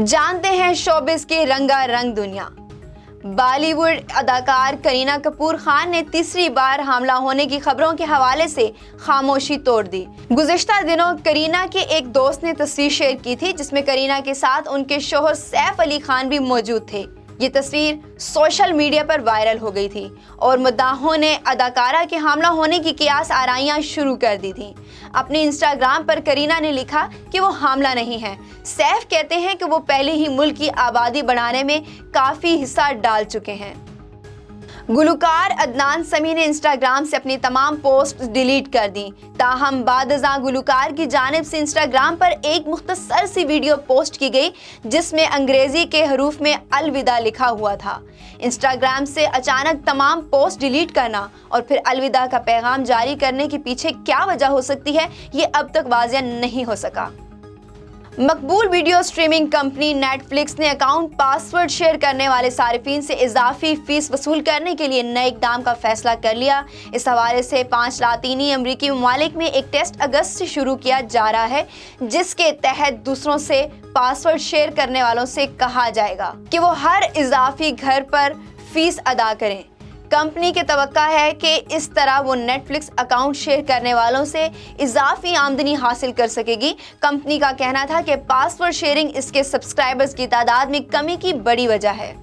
जानते हैं शोबिस की रंगारंग दुनिया। बॉलीवुड अदाकार करीना कपूर खान ने तीसरी बार हमला होने की खबरों के हवाले से खामोशी तोड़ दी। गुज़िश्ता दिनों करीना के एक दोस्त ने तस्वीर शेयर की थी जिसमें करीना के साथ उनके शौहर सैफ अली खान भी मौजूद थे। ये तस्वीर सोशल मीडिया पर वायरल हो गई थी और मुद्दाहों ने अदाकारा के हमला होने की कियास आराइयां शुरू कर दी थी। अपने इंस्टाग्राम पर करीना ने लिखा कि वो हमला नहीं है। सैफ कहते हैं कि वो पहले ही मुल्क की आबादी बढ़ाने में काफ़ी हिस्सा डाल चुके हैं। गुलकार अदनान समी ने इंस्टाग्राम से अपनी तमाम पोस्ट डिलीट कर दी। ताहम बादशाह गुलकार की जानिब से इंस्टाग्राम पर एक मुख्तसर सी वीडियो पोस्ट की गई जिसमें अंग्रेजी के हरूफ में अलविदा लिखा हुआ था। इंस्टाग्राम से अचानक तमाम पोस्ट डिलीट करना और फिर अलविदा का पैगाम जारी करने के पीछे क्या वजह हो सकती है, ये अब तक वाज़ेह नहीं हो सका। मकबूल वीडियो स्ट्रीमिंग कंपनी नेटफ्लिक्स ने अकाउंट पासवर्ड शेयर करने वाले सारिफिन से इजाफी फीस वसूल करने के लिए नए इक़दाम का फैसला कर लिया। इस हवाले से 5 लातीनी अमरीकी ममालिक में एक टेस्ट अगस्त से शुरू किया जा रहा है जिसके तहत दूसरों से पासवर्ड शेयर करने वालों से कहा जाएगा कि वो हर इजाफी घर पर फीस अदा करें। कंपनी की तवक्का है कि इस तरह वो नेटफ्लिक्स अकाउंट शेयर करने वालों से इजाफी आमदनी हासिल कर सकेगी। कंपनी का कहना था कि पासवर्ड शेयरिंग इसके सब्सक्राइबर्स की तादाद में कमी की बड़ी वजह है।